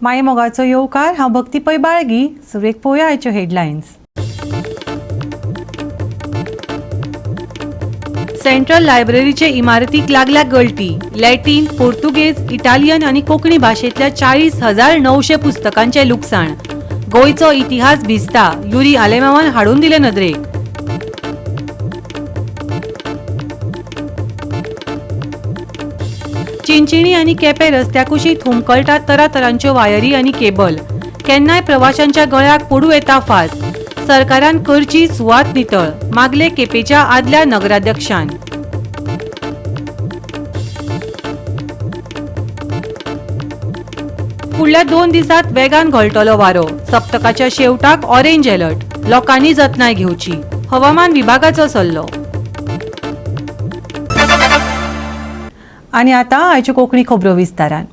मायमोगाचो येवकार हांव भक्ती पै बाळगी. सुरेख पळोवया आयच्यो हेडलायन्स. सेंट्रल लायब्ररीचे इमारतीक लागल्या गळटी. लॅटीन, पोर्तुगेज, इटालियन आनी कोंकणी भाशेंतल्या 40,900 पुस्तकांचे लुकसाण. गोंयचो इतिहास भिजता. युरी आलेमावान हाडून दिले नदरेक. चिंचिणी आनी केपें रस्त्या कुशीक हुमकळटात तरातरांच्यो वायरी आनी केबल. केन्नाय प्रवाशांच्या गळ्याक पडूं येता फास. सरकारान करची सुवात नितळ, मागले केपेच्या आदल्या नगराध्यक्षान. फुडल्या 2 दिसांत वेगान घोळटलो वारो. सप्तकाच्या शेवटाक ऑरेंज अलर्ट. लोकांनी जतनाय घेवची. हवामान विभागाचो सल्लो. आनी आतां आयच्यो कोंकणी खबरो विस्तारान.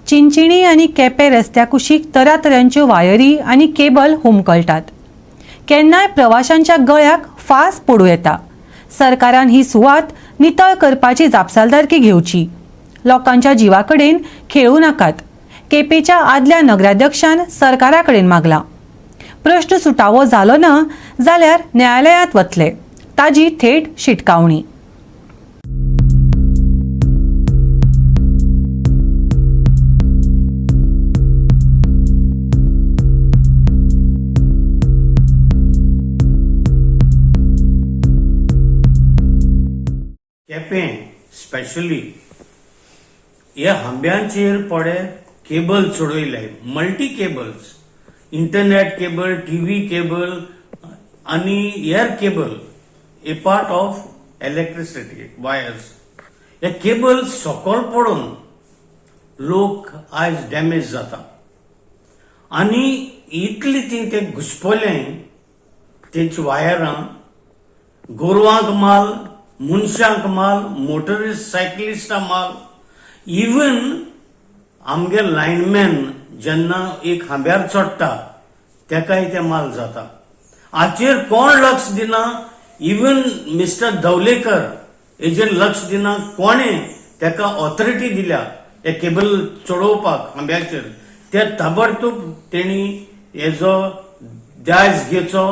चिंचिणी आनी केपें रस्त्या कुशीक तरातरांच्यो वायरी आनी केबल हुमकळटात. केन्नाय प्रवाशांच्या गळ्याक फास पडूं येता. सरकारान ही सुवात नितळ करपाची जापसालदारकी घेवची. लोकांच्या जिवा कडेन खेळूं नाकात. केपेच्या आदल्या नगराध्यक्षान सरकारा कडेन मागला. प्रश्न सुटावो जालो ना जाल्यार न्यायालयांत वतले. ताजी थेट शिटकावणी. केपें स्पेशली ह्या हांब्यांचेर पडे केबल चडयले. Multi cables, internet cable, TV cable आनी air cable a part of electricity wires. हे केबल सकयल पडून लोक आयज डॅमेज जाता. आनी इतली ते घुसपले तेंची वायरां. गोरवांक माल, मनशांक माल, मोटरिस्ट सायकलिस्टां माल. इवन आमगे लायनमॅन जेन्ना एक खांब्यार चडटा तेकाय ते माल जाता. हाचेर कोण लक्ष दिना. इवन मिस्टर धवलेकर हेजेर लक्ष दिना. कोणे तेका ऑथॉरिटी दिल्या हे केबल चडोवपाक खांब्याचेर, ते ताबडतोब तेणी हेजो जायज घेवचो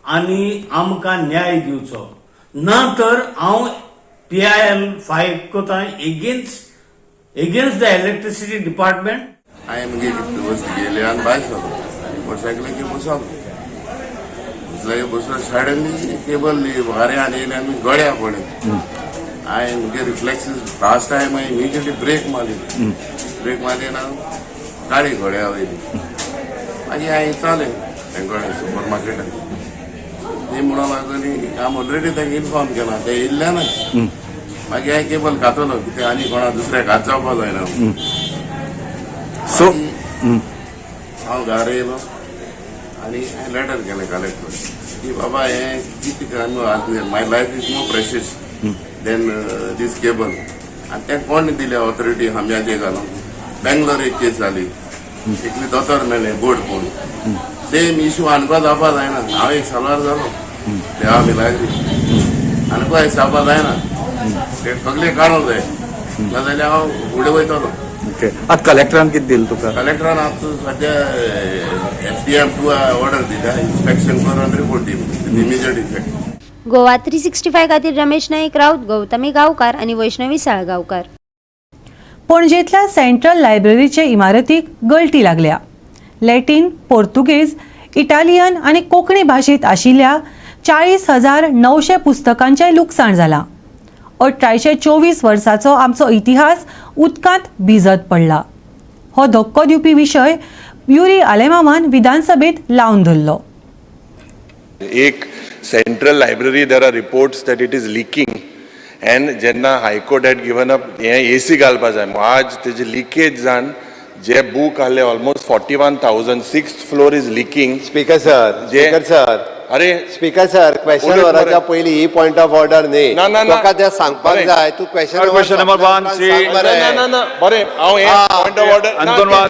आनी आमकां न्याय दिवचो. ना तर हांव PIL फायल कोता against the electricity department. I am गेले आणि बाय मोटरसायकल की बसलो सडनली केबल भारे आनी आमी गळ्या पडले. हांवें मुगे रिफ्लेक्सीस फास्ट टायम हांवें इमिजिएटली ब्रेक मारली ना गाडी गळ्या वयली. मागीर हांवें चालें गळ्या सुपर मार्केटान. ती म्हणून लागली हांव ऑलरेडी तांकां इन्फॉर्म केला. ते येयल्ले ना. मागीर हांवें केबल घातलो कितें आनी कोणा दुसऱ्याक हात जावपा जायना. सो हांव घरा येयलो आनी हांवें लेटर केलें कलेक्टर की बाबा हें कितें my life is more precious than this cable. आनी तें कोण दिलें ऑथॉरिटी हांब्याचेर घालून. बेंगलोर एक केस जाली. एकली दोतोर मेळ्ळे बोर्ड पळोवन. सेम इश्यू आनको जावपा जायना. हांव एक साल्वार जालो देवा मिलाग्री आनको हिसाबा जायना. ते सगळे काडूंक जाय नाजाल्यार हांव फुडें वयतलो. आतां कलेक्टरान कितें दिलें तुका? कलेक्टरान आतां सद्या SDM टू ऑर्डर दिल्या. इन्स्पेक्शन करून रिपोर्ट दी इमिजिएट इफेक्ट. गोवा 365 खातीर रमेश नाईक राऊत, गौतमी गांवकार आनी वैष्णवी साळगांवकार. पणजेंतल्या सेंट्रल लायब्ररीचे इमारतीक गळटी लागल्या. लॅटीन, पोर्तुगेज, इटालियन आनी कोंकणी भाशेंत आशिल्ल्या 40,900 पुस्तकांचें लुकसाण जालां. 1824 वर्साचो आमचो इतिहास उदकांत भिजत पडला. हो धक्को दिवपी विशय युरी आलेमावान विधानसभेत लावन धरलो. एक central library there are reports that it is leaking and जेन्ना हायकोर्ट हॅड गिवन अप हे AC घालपा जाय. आज तेजे लिकेज जावन जे बूक आहले almost 41,000 6th floor is leaking. Speaker sir अरे स्पीकर सर क्वेश्चन वराच्या पयली ही पॉइंट ऑफ ऑर्डर न्ही. तुका ते सांगपाक जाय. तू क्वेश्चन नंबर 1 बरें हांव हे पॉइंट ऑफ ऑर्डर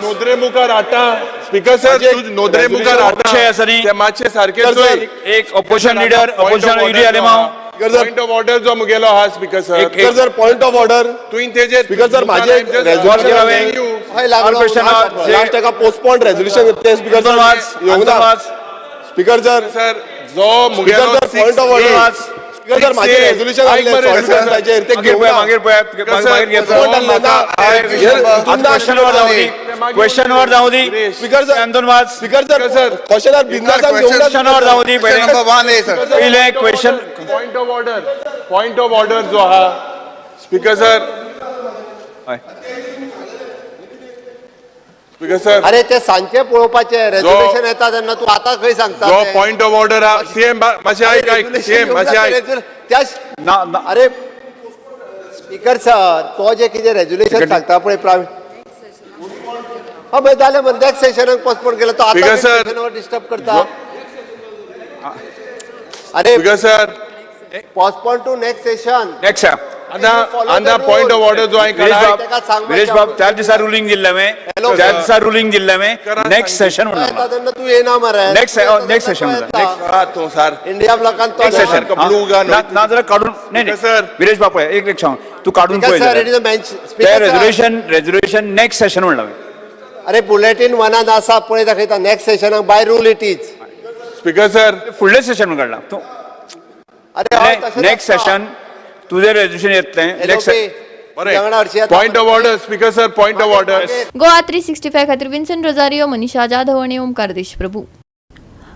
नोंदरे मुखार हाडटा. स्पीकर सर तू नोंदरे मुखार हाडटा ते मातशे सारके. एक opposition leader Yuri Alemao point of order जो मुगेलो हा speaker sir speaker sir point of order तुवें तेजे स्पीकर सर माझे लास्ट ताका पोस्टपोन रेझोल्युशन ते speaker sir speaker sir sir जो मुगेलो point of order speaker sir माझे रेझोल्युशन आणले ते क्वेश्चन वर जाऊ दी स्पीकर सर क्वेश्चन बिंदासान क्वेश्चन वर जाऊ दी पहिले क्वेश्चन पॉइंट ऑफ ऑर्डर जो हा स्पीकर सर स्पीकर सर अरे ते सांचे पळोवपाचे रेझोल्युशन येता तेन्ना तू आता खंय सांगता जो पॉइंट ऑफ ऑर्डर हा सीएम मातशें आयक सीएम मातशें आयक अरे स्पीकर सर तो जे कितें रेझोल्युशन सांगता पळय मागीर जालें मग नेक्स्ट सेशनाक पोस्टपोन केलं तो आता सेशनावर डिस्टर्ब करता अरे speaker sir postpone to next session next आंदा पॉइंट ऑफ ऑर्डर जो विरेश बाब त्या दिसा रुलिंग दिल्ले में नेक्स्ट सेशन म्हणून तू येना मरे नेक्स्ट सेशन तो सर इंडिया ब्लॉकान नेक्स्ट सेशन ना जरा काढून नाही सर विरेश बाप एक एक सांग तू काढून रेझोल्युशन नेक्स्ट सेशन म्हणलं अरे बुलेटिन वनान आसा पळय दाखयता नेक्स्ट सेशनाक by rule it is speaker sir फुडले सेशन म्हणून काढला तू अरे नेक्स्ट सेशन तुझे रेझोल्युशन येतलें next point of order speaker sir point of order Goa 365 खातीर विन्सेंट रोजारियो मनीषा जाधव आनी ओमकार देशप्रभू.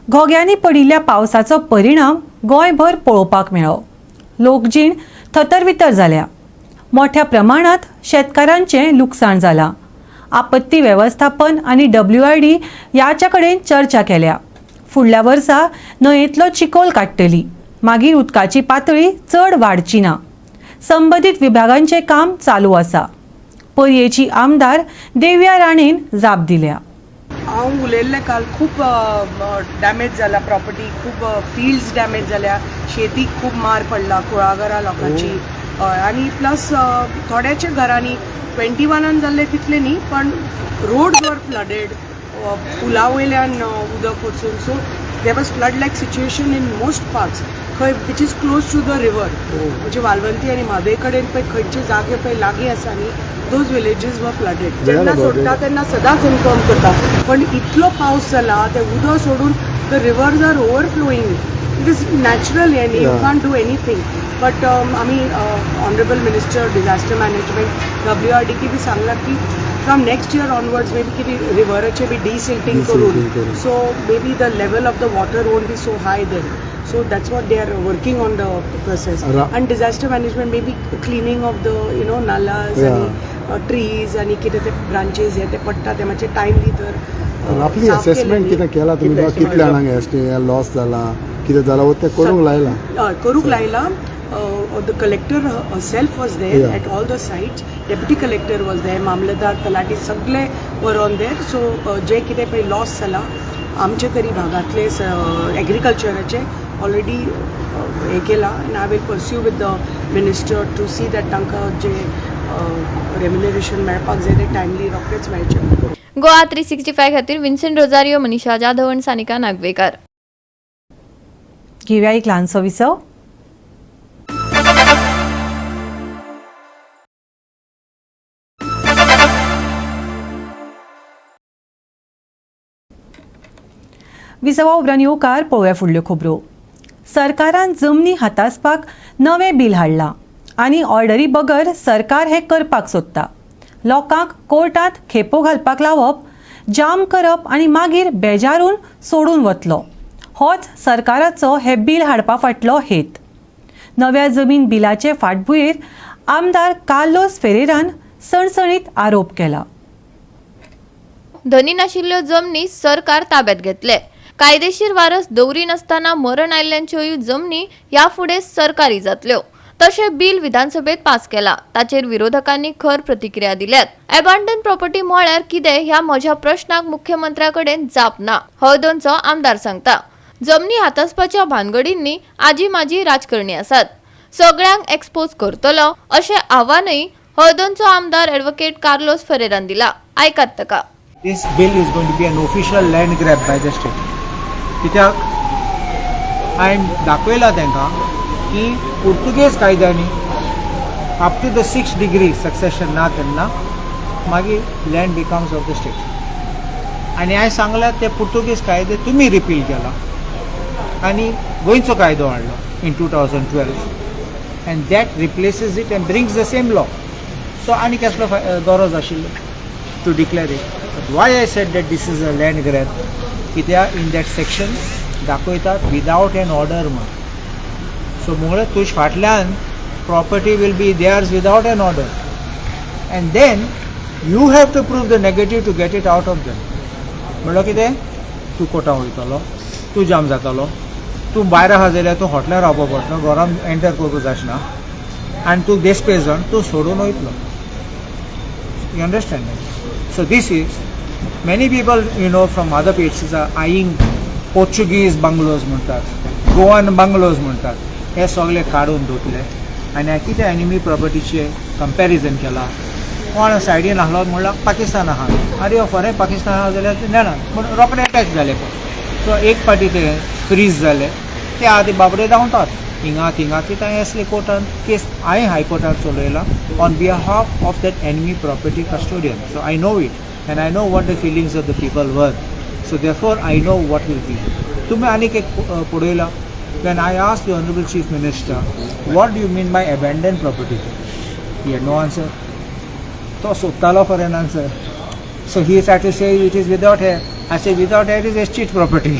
घोग्यांनी पडिल्ल्या पावसाचो परिणाम गोंयभर पळोवपाक मेळ्ळो. लोकजीण थतरवितर जाल्या. मोठ्या प्रमाणात शेतकारांचें लुकसाण जालां. आपत्ती वेवस्थापन आनी WID याच्या कडेन चर्चा केल्या. फुडल्या वर्सा न्हंयेतलो चिकोल काडटली. मागीर उदकाची पातळी चड वाडची ना. संबंदीत विभागांचे काम चालू आसा. पर्येची आमदार देव्या राणेन जाप दिल्या. हांव उलयल्लें काल खूब डॅमेज जाला प्रॉपर्टी, खूब फिल्ड्स डॅमेज जाल्या, शेतीक खूब मार पडला कुळागरां लोकांची आनी प्लस थोड्याच्या घरांनी 21 जाल्ले तितले न्ही पण रोड्स वर फ्लडेड, पुला वयल्यान उदक वचून so there was flood like situation in most parts खंय which is close to the river म्हणजे वालवंती आनी म्हादय कडेन पळय खंयचे जागे पळय लागीं आसा न्ही दोज विलेजीस वर फ्लडेड. जेन्ना सोडटा तेन्ना सदांच इन्फॉर्म करता पण इतलो पावस जाला ते उदक सोडून the rivers are overflowing. It is natural हें न्ही, you can't do anything. But आमी honourable minister disaster management WRD की बी सांगलां की from next year onwards maybe कितें रिवराचें बी डिसिल्टिंग करून so maybe the level of the water won't be so high then. So that's what they are working on the process. And disaster management, maybe cleaning of the nalas and trees and कितें ते branches हे ते पडटा ते मातशे timely तर आपली assessment कितें केला तुमी कितले जाणांक लॉस जाला कितें जाला ते करूंक लायला. The collector herself was there at all the sites. Deputy collector was there. मामलेदार तलाटी सगळे were on there. So जे कितें पळय लॉस जाला आमचे तरी भागातले एग्रीकल्चराचे ऑलरेडी हे केला. आनी I will pursue with the minister to see that तांकां जे रेम्युनरेशन मेळपाक जाय ते टायमली रोखडेच मेळचें. गोवा 365 खातीर विन्सेंट रोजारियो मनीषा जाधव आनी सानिका नागवेकर. घेवया एक ल्हानसो विसव. विसवा उपरांत येवकार पळोवया फुडल्यो खबरो. सरकारान जमनी हातासपाक नवें बील हाडलां आनी ऑर्डरी बगर सरकार हें करपाक सोदता. लोकांक कोर्टांत खेपो घालपाक लावप, जाम करप आनी मागीर बेजारून सोडून वतलो होच सरकाराचो हे बील हाडपा फाटलो हेत. नव्या जमीन बिलाचे फाटभुंयेर आमदार कार्लोस फेरेरान सणसणीत आरोप केला. धनी नाशिल्ल्यो जमनी सरकार ताब्यात घेतले. कायदेशीर वारस दवरी नासतना मरण आयिल्ल्यांच्योय जमनी ह्या फुडें सरकारी जातल्यो. तशें बील विधानसभेत पास केला. ताचेर विरोधकांनी खर प्रतिक्रिया दिल्यात. अबॅन्डन प्रॉपर्टी म्हळ्यार कितें ह्या म्हज्या प्रश्नाक मुख्यमंत्र्याकडेन जाप ना, हळदोनचो आमदार सांगता. जमनी हातासपाच्या भानगडींनी आजी माजी राजकारणी आसात. सगळ्यांक एक्सपोज करतलो अशें आव्हानय हळदोनचो आमदार ॲडव्होकेट कार्लोस फेरेरान दिला. आयकात ताका. This bill is going to be an official land grab by the state. कित्याक हांवें दाखयलां तांकां की पुर्तुगेज कायद्यांनी up to the 6 degree succession ना तेन्ना मागीर land becomes of the state. आनी हांवें सांगलां ते पुर्तुगेज कायदे तुमी रिपील केला आनी गोंयचो कायदो हाडलो in 2012 and that replaces it and brings the same law. So आनी कसलो गरज आशिल्लो to declare it. But why I said that this is a land grab? कित्याक in that section दाखयतात without an order म्हण. So मुळे तुज फाटल्यान property will be theirs without an order and then you have to prove the negative to get it out of them. म्हणलो कितें तूं कोर्टां वयतलो, तूं जाम जातलो, तूं भायर आहा जाल्यार तूं हॉटेलार रावपा पडटलो, घरान एंटर करपाक जायना आनी तूं देशपेजण तूं सोडून वयतलो. You understand? So this is many people you know from other places are eyeing Portuguese bungalows म्हणटात, गोवन बंगलोज म्हणटात, हे सगळे काडून दवरले आनी हांवें कितें एनिमी प्रॉपर्टीचें कंपॅरिजन केलां. कोण सायडीन आहलो म्हणल्यार पाकिस्तान आहा, अरे फॉरेन पाकिस्तान आहा जाल्यार ते नेणार पूण रोखडे अटॅच जाले पळय. सो एक पाटी ते फ्रीज जाले ते आदी बाबडे धांवतात हिंगा थिंगा कित्याक हांवें असले कोर्टान केस हांवें हायकोर्टान चलयला on behalf of that enemy property custodian. So I know it and I know what the feelings of the people वर. So therefore I know what will be. तुमी आनीक एक पळयला when I asked the Honorable Chief Minister, what do you mean by abandoned property? He had no answer. So sottalo for an answer. So he tried to say it is without hair. I say without hair is estate property.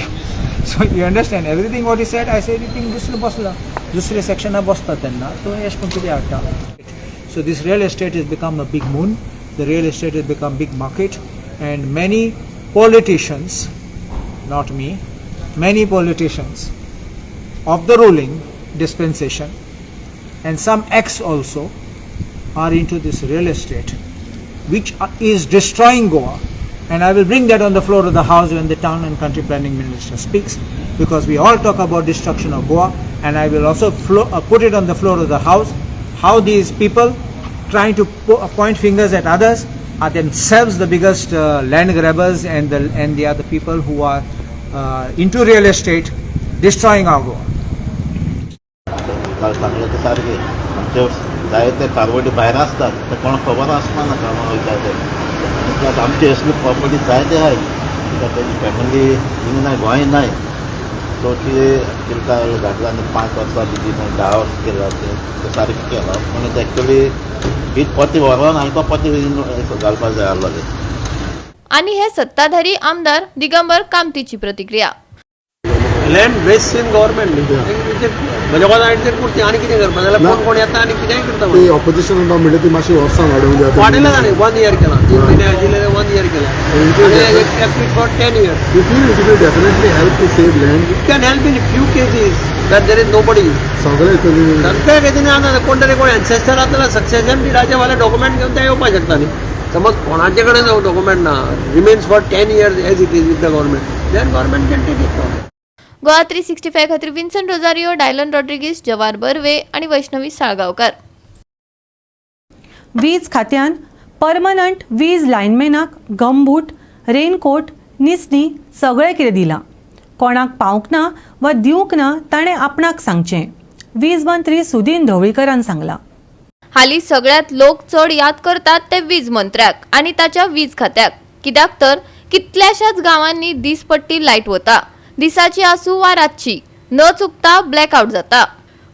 So you understand everything what he said. I say everything dusre section a basta tenna to esh kon kiti atta. So this real estate has become a big moon. The real estate has become big market and many politicians, not me, many politicians of the ruling dispensation and some ex also are into this real estate which is destroying Goa. And I will bring that on the floor of the House when the Town and Country Planning Minister speaks, because we all talk about destruction of Goa, and I will also put it on the floor of the House, how these people trying to point fingers at others are themselves the biggest land grabbers and the other people who are into real estate destroying our Goa. सारखे आमचे जायते कारवडी भायर आसतात ते कोणाक खबर आसना ना कामां वयता ते. आमचे असली प्रॉपर्टी जायते आहाय कित्याक तेजी फॅमिली हिंग नाय गोंय नाय. तो कितें घातला आनी 5 वर्सां भितर 10 वर्सां केला ते सारकें केला पूण एक्चुअली ही पती व्हरोन हांवें तो पती घालपाक जाय आसलोले. आणि हे सत्ताधारी आमदार दिगंबर कामतीची प्रतिक्रिया. लँड वेस्ट इन गव्हर्नमेंट म्हणजे कोणाचे कुर्ती आणि कितें करपा जाल्यार कोण येता आनी कितेंय करता ते ऑपोजिशन म्हणटा ती मातशी वर्सां वाडोवंक जाय. वाडयला ताणें 1 year केला, 3 म्हयने आशिल्ले 1 year केला आनी for 10 years. You feel it will definitely help to save land? It can help in few cases that there is nobody. सगळे सगळ्या केसींनी आतां कोण तरी कोण एन्सेस्टर आसलेला सक्सेशन डिडाचे वाले डॉक्युमेंट घेवन ते येवपाक शकता न्ही. समज कोणाचे कडेन डॉक्युमेंट ना remains for 10 years as it is with the government then government can take it. Goa 365 खातीर विन्संट रोजारियो, डायलन रॉड्रिगीस, जवार बर्वे आणि वैष्णवी साळगांवकार. वीज खात्यान परमनंट वीज लायनमॅनाक गमबूट, रेनकोट, निसणी सगळें कितें दिलां. कोणाक पावंक ना वा दिवंक ना ताणें आपणाक सांगचें, वीज मंत्री सुदीन ढवळीकरान सांगलां. हालीं सगळ्यात लोक चड याद करतात ते वीज मंत्र्याक आणि ताच्या वीज खात्याक. कित्याक तर कितल्याशाच गांवांनी दिसपट्टी लायट वता, दिसाची आसूं वा रातची, न चुकता ब्लॅकआउट जाता.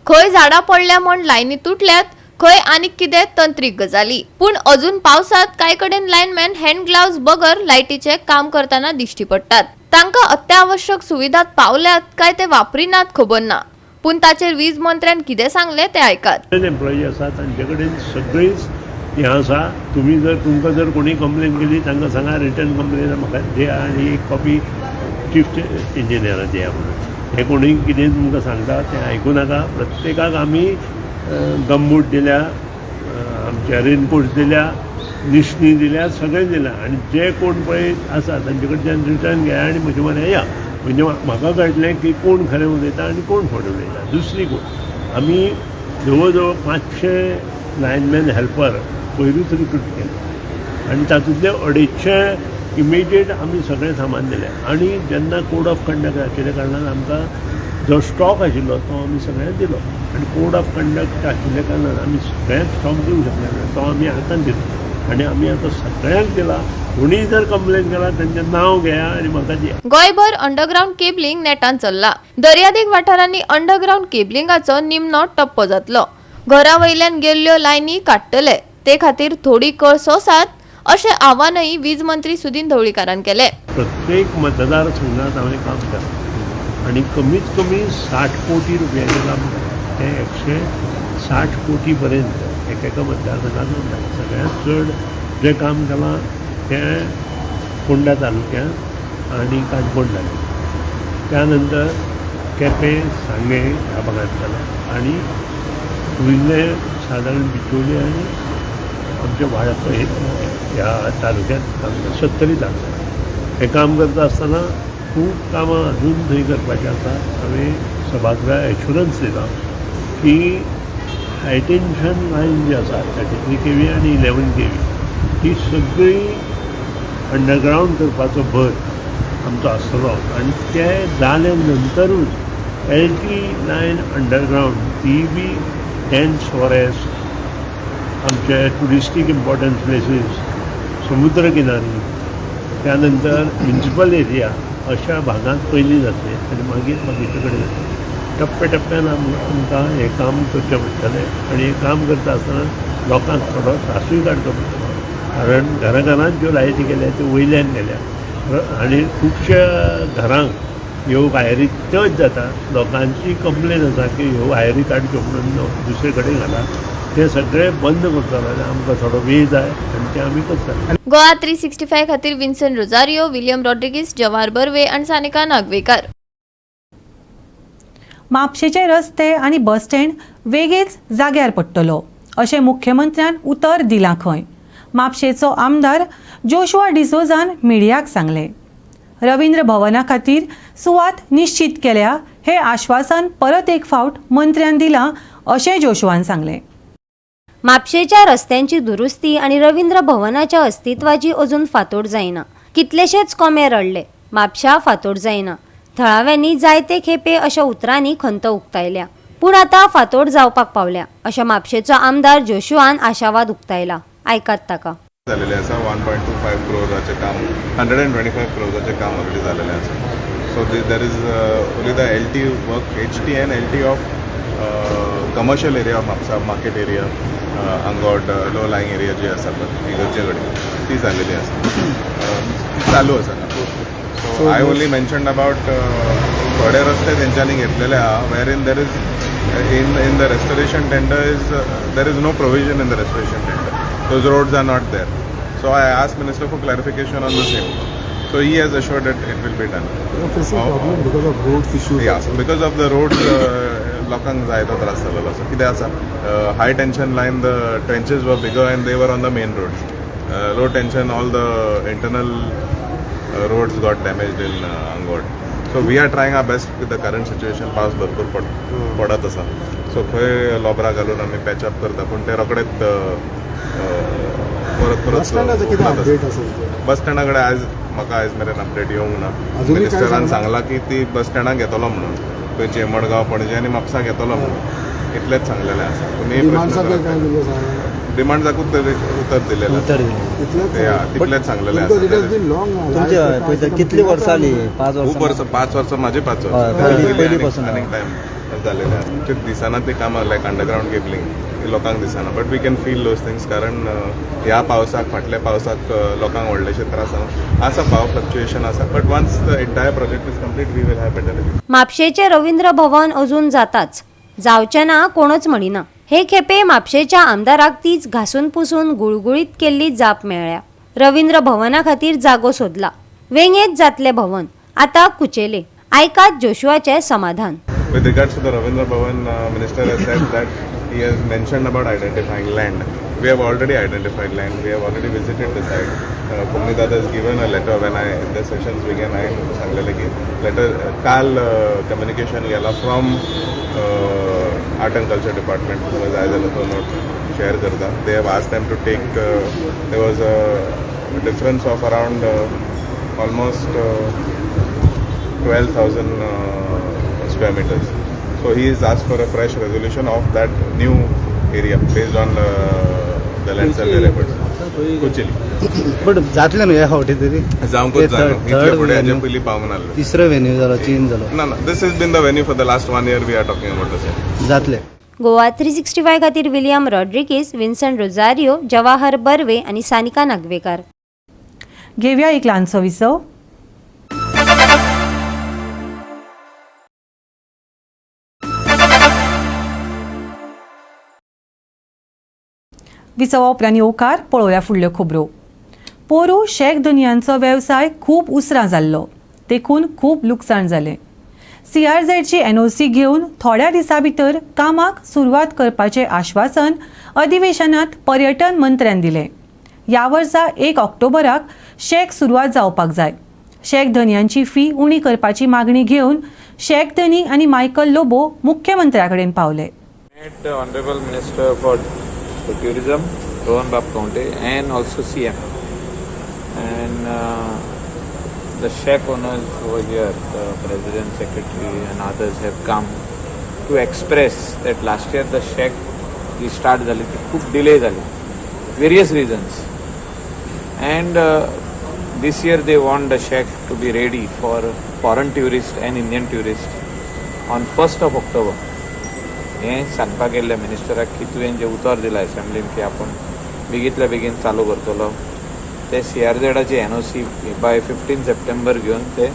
खंय झाडां पडल्या म्हण लायनी तुटल्यात, खंय आनीक कितें तंत्रीक गजाली. पूण अजून पावसात कांय कडेन लायनमॅन हँड ग्लाव्ज बगर लायटीचे काम करताना दिश्टी पडटात. तांकां अत्यावश्यक सुविधा पावल्यात काय ते वापरिनात खबर ना. पूण ताचेर वीज मंत्र्यान कितें सांगलें ते आयकात. एम्प्लॉई आसात तांचे कडेन सगळींच हें आसा. तुमकां जर कोणी कंप्लेन केली तांकां सांगा रिटर्न कंप्लेन म्हाका दिया आनी एक कॉपी चीफ इंजिनियराक दिया म्हणून. हे कोणी कितें तुमकां सांगता तें आयकूं नाका. प्रत्येकाक आमी गमबूट दिल्या, आमच्या रेनकोट्स दिल्या, निशणी दिल्या, सगळें दिल्या आनी जे कोण पळय आसा तांचे कडच्यान रिटर्न घेया आनी म्हजे म्हऱ्या या. म्हणजे म्हाका कळटलें की कोण खरें उलयता आनी कोण खोटें उलयता. दुसरी गोश्ट आमी जवळ जवळ 500 लायनमॅन हेल्पर पयरूच रिक्रूट केले आनी तातूंतले 250 इमिडिएट आमी सगळें सामान दिलें. आनी जेन्ना कोड ऑफ कंडक्ट आशिल्ल्या कारणान आमकां जो स्टॉक आशिल्लो तो आमी सगळ्यांक दिलो आनी कोड ऑफ कंडक्ट आशिल्ल्या कारणान आमी सगळ्यांक स्टॉक दिवंक शकले ना तो आमी आतां दिलो आनी आमी आतां सगळ्यांक दिला. कोणी जर कंप्लेन केला त्यांचें नांव घेया आनी म्हाका दिया. गोंयभर अंडरग्राउंड केबलिंग नेटान चल्ला. दर्यादेग वाठारांनी अंडरग्राउंड केबलिंगाचो निमणो टप्पो जातलो. घरा वयल्यान गेल्ल्यो लायनी काडटले ते खातीर थोडी कळ सोंसात अशें आव्हानय वीज मंत्री सुदीन ढवळीकारान केलें. प्रत्येक मतदारसंघात हांवें काम केलां आनी कमीत कमी 60 कोटी रुपयाचें काम केलां. तें 160 कोटी पर्यंत एकेका मतदारसंघात वता. सगळ्यांत चड जें काम केलां तें फोंडा तालुक्यांत आनी काणकोण तालुक्यांत. त्या नंतर केपें सांगे ह्या भागांत केलां आनी उरिल्ले सादारण बिचोली आनी आमच्या वाड्याचो ह्या तालुक्यांत काम केलां. 70 तालुक्यांत हें काम करता आसतना खूब कामां अजून थंय करपाचीं आसा. हांवें सभागृहाक एश्युरन्स दिला की हायटेन्शन लायन जी आसा 33 kV आनी 11 kV ही सगळी अंडरग्राउंड करपाचो भर आमचो आसतलो आनी ते जाले नंतरूच LT लायन अंडरग्राउंड ती बी डेन्स फॉरेस्ट आमचे ट्युरिस्टीक इम्पॉर्टंट प्लेसीस समुद्र किनारी त्यानंतर म्युनिसिपल एरिया अशा भागांत पयलीं जातले आनी मागीर बाकीचे कडेन जातले. टप्प्यान आमकां हें काम करचें पडटलें आनी हें काम करता आसतना लोकांक थोडो त्रासूय काडचो पडटलो कारण घराघरांत ज्यो लायटी गेल्या त्यो वयल्यान गेल्या आनी खुबश्या घरांक ह्यो वायरी टच जाता. लोकांची कंप्लेन आसा की ह्यो वायरी काडच्यो म्हणून दुसरे कडेन घाला. ते सगळें बंद करतलो आनी आमकां थोडो वेळ जाय आनी तें आमी करतले. गोवा 365 खातीर Vinson Rosario, William Rodrigues, Jawahar Barve आनी सानिका नागवेकर. म्हापशेचे रस्ते आनी बस स्टँड वेगळीच जाग्यार पडटलो अशें मुख्यमंत्र्यान उतर दिलां खंय. म्हापशेचो आमदार जोशुआ डिसोजान मिडियाक सांगलें. रवींद्र भवना खातीर सुवात निश्चित केल्या हे आश्वासन परत एक फावट मंत्र्यान दिलां अशें जोशुआन सांगलें. म्हापशेच्या रस्त्यांची दुरुस्ती आणि रवींद्र भवनाच्या अस्तित्वाची अजून फातोड जायना. कितलेशेच कोमे रडले, म्हापशा फातोड जायना. थळाव्यांनी जायते खेपे अशा उतरांनी खंत उक्तायल्या पूण आतां फातोड जावपाक पावल्या अशें म्हापशेचो आमदार जोशुआन आशावाद उक्तायला. आयकात ताका. झालेले आसा 1.25 crore काम 125 crore काम ऑलरेडी झालेले आसा. So there is only the LT work HT and LT of commercial area of Mapusa market area हांगोड लो लायंग एरिया जी आसा पळय इगर्जे कडेन ती जालेली आसा चालू आसा. So I only mentioned about थोडे रस्ते तेंच्यांनी घेतलेले आहा where in there is in the restoration tender is there is no provision in the restoration tender. Those roads are not there. So I asked Minister for clarification on the same. So he has assured that it will be done. problem because of roads issues. Yeah, because of the roads, लोकांक जायतो त्रास जालेलो आसा. कितें आसा high tension line, the trenches were bigger and they were on the main roads. Low tension, all the internal roads got damaged in Angod. So we are trying our best with the current situation. पावस भरपूर पडत आसा. So खंय लोबरा घालून आमी patch up करता पूण ते रोखडेच परत बस स्टँडा कडेन आज म्हाका आयज मेरेन अपडेट येवंक ना. मिनिस्टरान सांगला की ती बस स्टँडाक घेतलो म्हणून खंयचे मडगांव पणजे आनी म्हापसा घेतलो म्हणून इतलेंच सांगलेलें आसा. डिमांड्साकूच उतर दिलेलें तितलेंच सांगलेलें आसा. कितली वर्सां जाली? 5 वर्सां माझे 5 वर्सां आनीक टायम जालेले आसा. दिसना ते कामां लायक अंडरग्राउंड केबलिंग लोकांक दिसना but we can feel those things कारण ह्या पावसाक फाटल्या पावसाक लोकांक व्हडलेशे त्रास आसा. पावर फ्लक्च्युएशन आसा but once the entire project is complete we will have better. म्हापशेचे रवींद्र भवन अजून जाताच जावचें ना कोणूच म्हणिना. हे खेपे म्हापशेच्या आमदाराक तीच घासून पुसून गुळगुळीत केल्ली जाप मेळ्ळ्या. रवींद्र भवना खातीर जागो सोदला. वेंगेत जातले भवन आतां कुचेले. आयकात जोशुआचे समाधान. With regards to the Ravindra Bhavan, Minister has said that he has mentioned about identifying land. We have already identified land. We have already visited the site. Kumnidad has given a letter when the sessions began. I सांगलेले की letter काल communication गेला from Art and Culture Department who has either तो note share करता. They have asked them to take. There was a difference of around almost 12,000. square meters. So he has asked for a fresh resolution of that new area based on the land survey records. Kuchili. But जातले न्हू ह्या फावटी तरी जावंकूच जाय न्हू. इतले फुडें हाचे पयलीं पावूंक नासलें. तिसरो वेन्यू जालो चेंज जालो ना this has been the venue for the last 1 year we are talking about the same. जातले गोवा 365 खातीर विलियम रॉड्रिगीस, विन्संट रोजारियो, जवाहर बर्वे आणि सानिका नागवेकार. घेवया एक ल्हानसो विसव. विसवा उपरांत येवकार पळोवया फुडल्यो खबरो. पोरू शेक धनयांचो वेवसाय खूब उसरां जाल्लो, देखून खूब लुकसाण जालें. CRZची NOC घेवन थोड्या दिसां भितर कामाक सुरवात करपाचें आश्वासन अधिवेशनांत पर्यटन मंत्र्यान दिलें. ह्या वर्सा 1 ऑक्टोबराक शेक सुरवात जावपाक जाय. शेक धनयांची फी उणी करपाची मागणी घेवन शेक धनी आनी मायकल लोबो मुख्यमंत्र्या कडेन पावले. Honorable Minister for Tourism, Rohan Bab Kaunte, and also CM. And the Sheikh owners over here, the President, Secretary and others have come to express that last year the Sheikh restart झाली ती खूप delay झाली, various reasons. And this year they want the Sheikh to be ready for foreign tourists and Indian tourists on 1st of October. हें सांगपाक गेल्ले मिनिस्टराक की तुवें जे उतर दिला असेंब्लीन की आपण बेगींतल्या बेगीन चालू करतलो ते CRZची NOC बाय 15 सप्टेंबर घेवन ते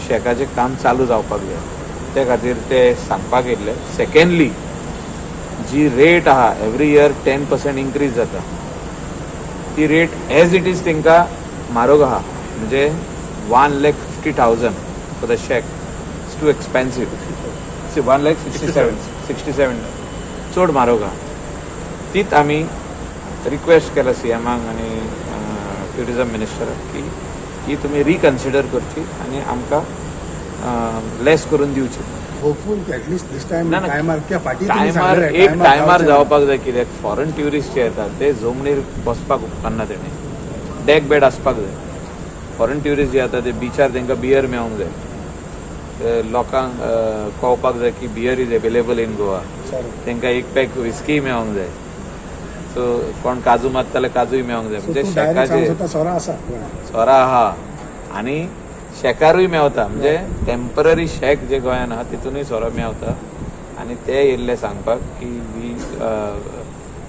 शेकाचें काम चालू जावपाक जाय ते खातीर ते सांगपाक येयल्ले. सेकंडली जी रेट आहा एवरी इयर 10% इन्क्रीज जाता ती रेट एज इट इज तांकां म्हारग आहा म्हणजे 1,50,000 for the shack. It's too expensive. 1,67,000 चड म्हारग आहा. तीच आमी रिक्वेस्ट केला CMाक आनी ट्युरिजम मिनिस्टराक की ही तुमी रिकन्सिडर करची आनी आमकां लेस करून दिवची. टायमार जावपाक जाय कित्याक फॉरेन ट्युरिस्ट जे येतात ते जमनीर बसपाक उपकारना तेणी डेक बेड आसपाक जाय. फॉरेन ट्युरिस्ट जे येतात ते बिचार तांकां बियर मेळोंक जाय. लोकांक कळपाक जाय की beer is available in Goa. तांकां एक पॅक विस्की मेळोंक जाय. सो कोण काजू मागताले काजूय मेळोंक जाय. म्हणजे शेकाचे सोरा आहा आनी शेकारूय मेळता. म्हणजे टेम्पररी शेक जे गोंयान आहा तितूनय सोरो मेळता. आनी ते येयल्ले सांगपाक की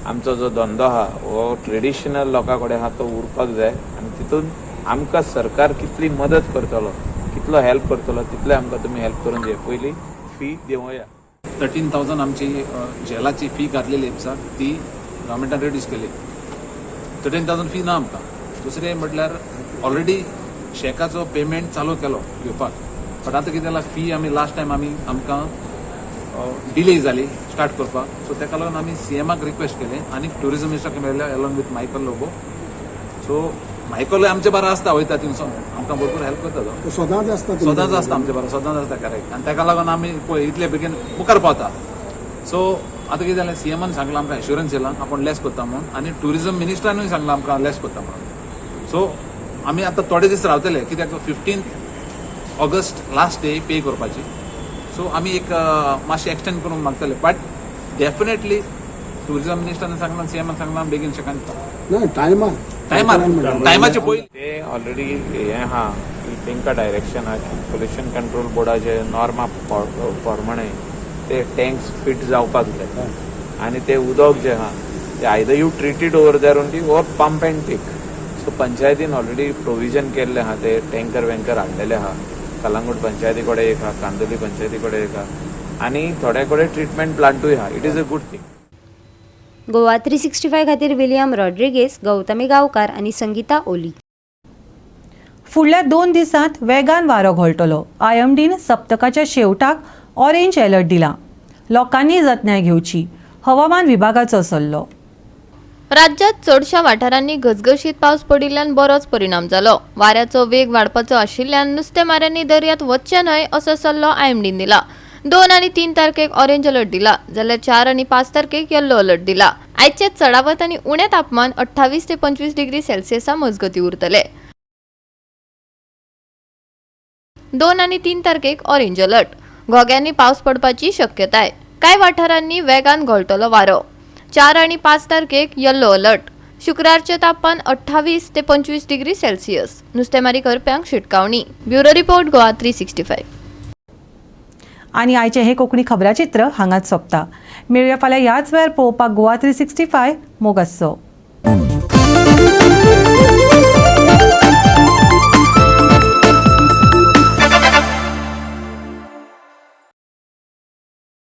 आमचो जो धंदो आहा हो ट्रेडिशनल लोकां कडेन आहा तो उरपाक जाय आनी तितून आमकां सरकार कितली मदत करतलो कितलो हेल्प करतलो तितले आमकां तुमी हेल्प करून दिया. पयली फी देवया. 13,000 आमची जेलाची फी घातलेली आसा ती गव्हर्मेंटान रिड्यूस केली. 13,000 फी ना आमकां. दुसरें म्हटल्यार ऑलरेडी शेकाचो पेमेंट चालू केलो घेवपाक. बट आतां कितें जालां फी आमी लास्ट टायम आमकां डिले जाली स्टार्ट करपाक. सो तेका लागून आमी CMाक रिक्वेस्ट केलें आनी ट्युरिजम मिनिस्टराक मेळ्ळे along with Michael Lobo. So Michael आमचे बारा आसता वयता थिंगसून आमकां भरपूर हेल्प करता. तो सदांच आसता आमचे बारा सदांच आसता करेक्ट. आनी तेका लागून आमी पळय इतले बेगीन मुखार पावता. सो आतां कितें जालें CMान सांगलां आमकां एश्युरन्स येयला आपूण लेस करता म्हणून आनी ट्युरिजम मिनिस्टरानूय सांगलां आमकां लेस करता म्हणून. सो आमी आतां थोडे दीस रावतले कित्याक 15 ऑगस्ट लास्ट डे पे करपाची. सो आमी एक मातशें एक्सटेंड करूंक मागतले. बट डेफिनेटली ट्युरिजम मिनिस्टरान सांगलां CMान सांगलां बेगीन शेकान टायमाचे पयलीं ते ऑलरेडी हें आहा की तांकां डायरेक्शन आहा की पोल्युशन कंट्रोल बोर्डाचे नॉर्मा प्रमाणे ते टँक्स फिट जावपाक जाय आनी ते उदक जें आहा ते either you treat it over there only or pump and take. So पंचायतीन ऑलरेडी प्रोविजन केल्लें आहा. ते टँकर वँकर हाडलेले आहा. कलंगूट पंचायती कडेन एक आहा, कांदोली पंचायती कडेन एक आहा आनी थोड्या कडेन ट्रिटमेंट प्लांटूय आहा. It is a good thing. Goa 365 खातीर विलियम रॉड्रिगीस, गौतमी गांवकार आनी संगीता ओली. फुडल्या 2 दिसांत वेगान वारो घोळटलो. IMDन सप्तकाच्या शेवटाक ऑरेंज अलर्ट दिला. लोकांनी जतनाय घेवची. हवामान विभागाचो सल्लो. राज्यात चडशा वाठारांनी घसघशीत पावस पडिल्ल्यान बरोच परिणाम जालो. वाऱ्याचो वेग वाडपाचो आशिल्ल्यान नुस्तेमाऱ्यांनी दर्यांत वचचें न्हय असो सल्लो IMDन दिला. 2 आनी 3 तारखेक ऑरेंज अलर्ट दिला जाल्यार 4 आनी 5 तारखेक येल्लो अलर्ट दिला. आयचे चडावत आनी उणें तापमान 28 ते 25 डिग्री सेल्सियसा मजगती उरतले. 2 आनी 3 तारखेक ऑरेंज अलर्ट. घोग्यांनी पावस पडपाची शक्यताय. कांय वाठारांनी वेगान घोळटलो वारो. 4 आनी 5 तारखेक येल्लो अलर्ट. शुक्रारचे तापमान 28 ते 25 डिग्री सेल्सियस. नुस्तेमारी करप्यांक शिटकावणी. Bureau report Goa 365. आणि आयचे हे कोंकणी खबराचित्र हांगाच सोंपता. मेळुया फाल्यां ह्याच वेळार पळोवपाक गोवा 365 मोग आसचो.